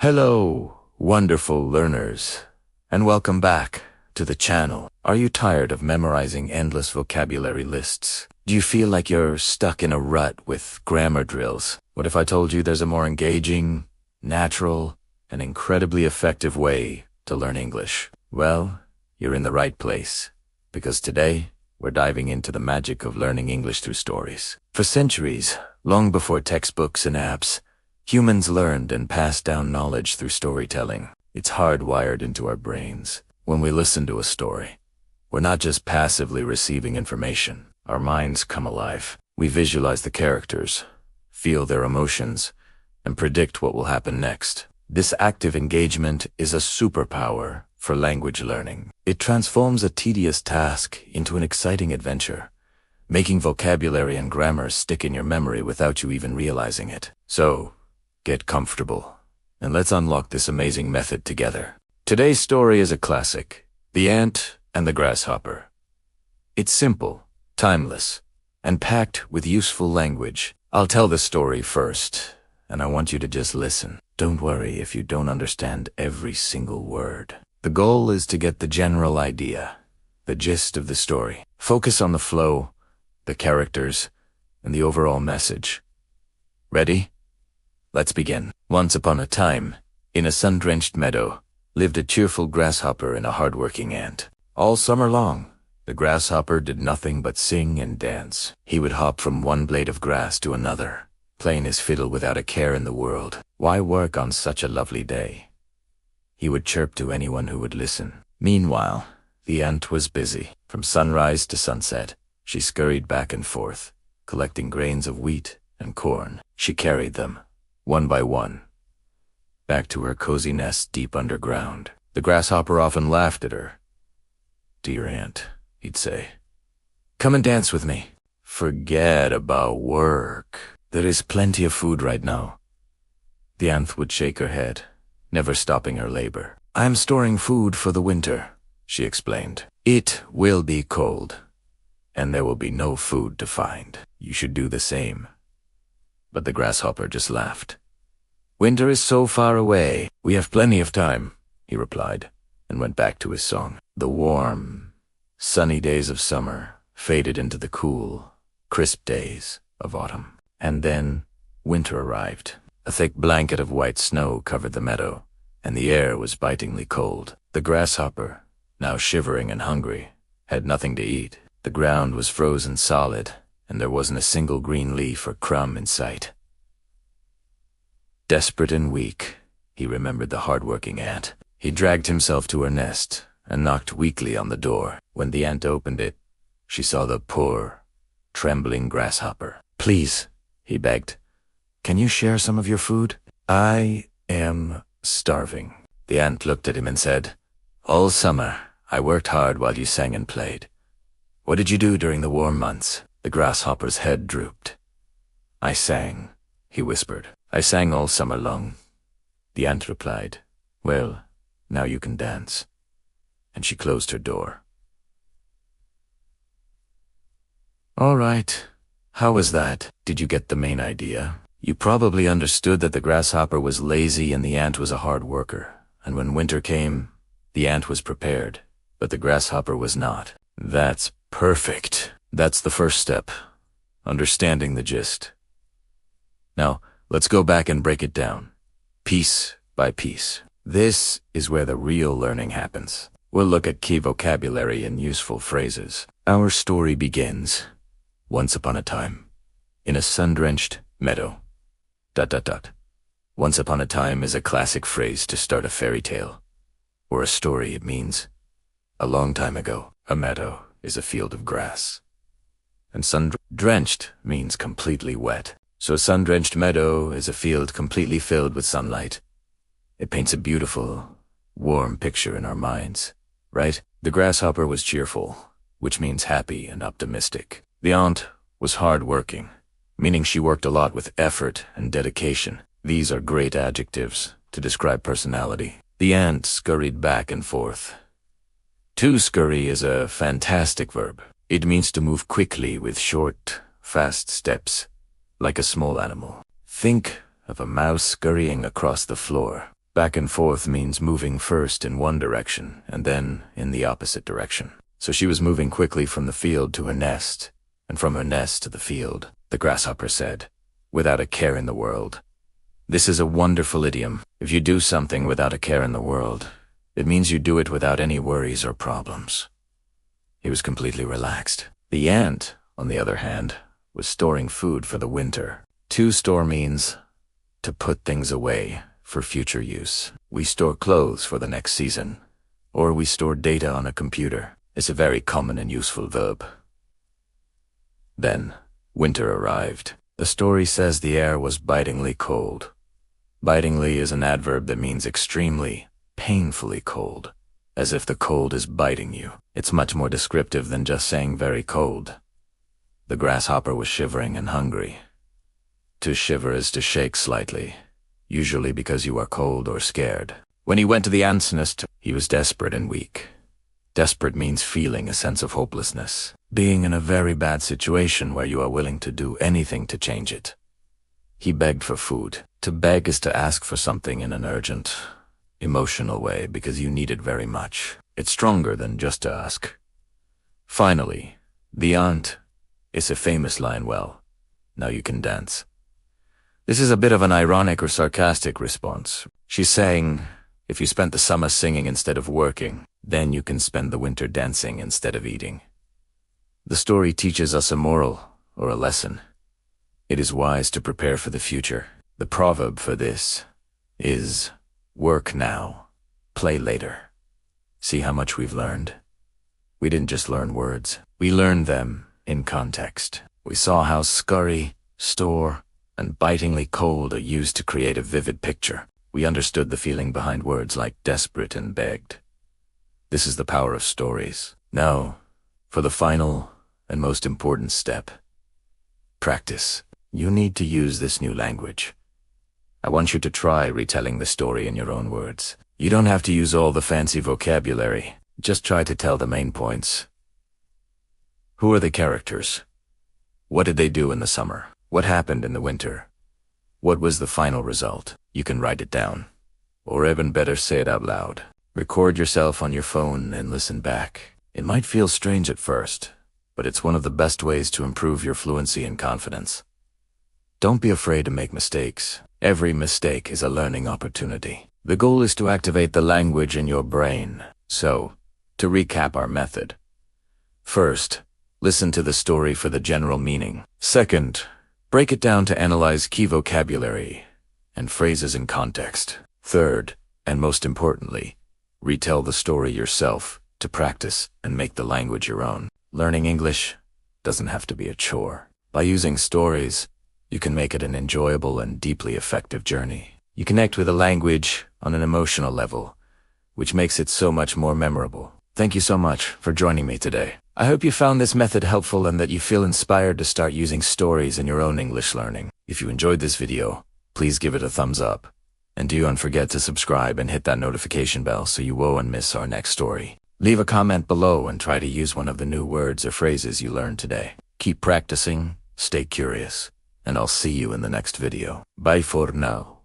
Hello, wonderful learners, and welcome back to the channel. Are you tired of memorizing endless vocabulary lists? Do you feel like you're stuck in a rut with grammar drills? What if I told you there's a more engaging, natural, and incredibly effective way to learn English? Well, you're in the right place, because today we're diving into the magic of learning English through stories. For centuries, long before textbooks and apps, humans learned and passed down knowledge through storytelling. It's hardwired into our brains. When we listen to a story, we're not just passively receiving information. Our minds come alive. We visualize the characters, feel their emotions, and predict what will happen next. This active engagement is a superpower for language learning. It transforms a tedious task into an exciting adventure, making vocabulary and grammar stick in your memory without you even realizing it. So, get comfortable, and let's unlock this amazing method together. Today's story is a classic, The Ant and the Grasshopper. It's simple, timeless, and packed with useful language. I'll tell the story first, and I want you to just listen. Don't worry if you don't understand every single word. The goal is to get the general idea, the gist of the story. Focus on the flow, the characters, and the overall message. Ready? Let's begin. Once upon a time, in a sun-drenched meadow, lived a cheerful grasshopper and a hard-working ant. All summer long, the grasshopper did nothing but sing and dance. He would hop from one blade of grass to another, playing his fiddle without a care in the world. Why work on such a lovely day? He would chirp to anyone who would listen. Meanwhile, the ant was busy. From sunrise to sunset, she scurried back and forth, collecting grains of wheat and corn. She carried them, one by one, back to her cozy nest deep underground. The grasshopper often laughed at her. "Dear ant," he'd say, "come and dance with me. Forget about work. There is plenty of food right now." The ant would shake her head, never stopping her labor. "I'm storing food for the winter," she explained. "It will be cold, and there will be no food to find. You should do the same." But the grasshopper just laughed. "Winter is so far away. We have plenty of time," he replied, and went back to his song. The warm, sunny days of summer faded into the cool, crisp days of autumn. And then winter arrived. A thick blanket of white snow covered the meadow, and the air was bitingly cold. The grasshopper, now shivering and hungry, had nothing to eat. The ground was frozen solid, and there wasn't a single green leaf or crumb in sight. Desperate and weak, he remembered the hard-working ant. He dragged himself to her nest and knocked weakly on the door. When the ant opened it, she saw the poor, trembling grasshopper. "Please," he begged, "can you share some of your food? I am starving." The ant looked at him and said, "All summer, I worked hard while you sang and played. What did you do during the warm months?" The grasshopper's head drooped. "I sang," he whispered. "I sang all summer long." The ant replied, "Well, now you can dance." And she closed her door. All right, how was that? Did you get the main idea? You probably understood that the grasshopper was lazy and the ant was a hard worker. And when winter came, the ant was prepared, but the grasshopper was not. That's perfect. That's the first step, understanding the gist. Now, let's go back and break it down, piece by piece. This is where the real learning happens. We'll look at key vocabulary and useful phrases. Our story begins, once upon a time, in a sun-drenched meadow. ... Once upon a time is a classic phrase to start a fairy tale, or a story. It means, a long time ago. A meadow is a field of grass. And sun-drenched means completely wet. So a sun-drenched meadow is a field completely filled with sunlight. It paints a beautiful, warm picture in our minds, right? The grasshopper was cheerful, which means happy and optimistic. The ant was hard-working, meaning she worked a lot with effort and dedication. These are great adjectives to describe personality. The ant scurried back and forth. To scurry is a fantastic verb. It means to move quickly with short, fast steps, like a small animal. Think of a mouse scurrying across the floor. Back and forth means moving first in one direction and then in the opposite direction. So she was moving quickly from the field to her nest, and from her nest to the field, the grasshopper said, without a care in the world. This is a wonderful idiom. If you do something without a care in the world, it means you do it without any worries or problems. He was completely relaxed. The ant, on the other hand, was storing food for the winter. To store means to put things away for future use. We store clothes for the next season, or we store data on a computer. It's a very common and useful verb. Then, winter arrived. The story says the air was bitingly cold. Bitingly is an adverb that means extremely, painfully cold, as if the cold is biting you. It's much more descriptive than just saying very cold. The grasshopper was shivering and hungry. To shiver is to shake slightly, usually because you are cold or scared. When he went to the ant's nest, he was desperate and weak. Desperate means feeling a sense of hopelessness, being in a very bad situation where you are willing to do anything to change it. He begged for food. To beg is to ask for something in an urgent, emotional way because you need it very much. It's stronger than just to ask. Finally, the ant is a famous line, well, now you can dance. This is a bit of an ironic or sarcastic response. She's saying, if you spent the summer singing instead of working, then you can spend the winter dancing instead of eating. The story teaches us a moral or a lesson. It is wise to prepare for the future. The proverb for this is, work now, play later. See how much we've learned? We didn't just learn words. We learned them in context. We saw how scurry, store, and bitingly cold are used to create a vivid picture. We understood the feeling behind words like desperate and begged. This is the power of stories. Now, for the final and most important step. Practice. You need to use this new language. I want you to try retelling the story in your own words. You don't have to use all the fancy vocabulary. Just try to tell the main points. Who are the characters? What did they do in the summer? What happened in the winter? What was the final result? You can write it down. Or even better, say it out loud. Record yourself on your phone and listen back. It might feel strange at first, but it's one of the best ways to improve your fluency and confidence. Don't be afraid to make mistakes. Every mistake is a learning opportunity. The goal is to activate the language in your brain. So, to recap our method. First, listen to the story for the general meaning. Second, break it down to analyze key vocabulary and phrases in context. Third, and most importantly, retell the story yourself to practice and make the language your own. Learning English doesn't have to be a chore. By using stories, you can make it an enjoyable and deeply effective journey. You connect with the language on an emotional level, which makes it so much more memorable. Thank you so much for joining me today. I hope you found this method helpful and that you feel inspired to start using stories in your own English learning. If you enjoyed this video, please give it a thumbs up. And don't forget to subscribe and hit that notification bell so you won't miss our next story. Leave a comment below and try to use one of the new words or phrases you learned today. Keep practicing, stay curious, and I'll see you in the next video. Bye for now.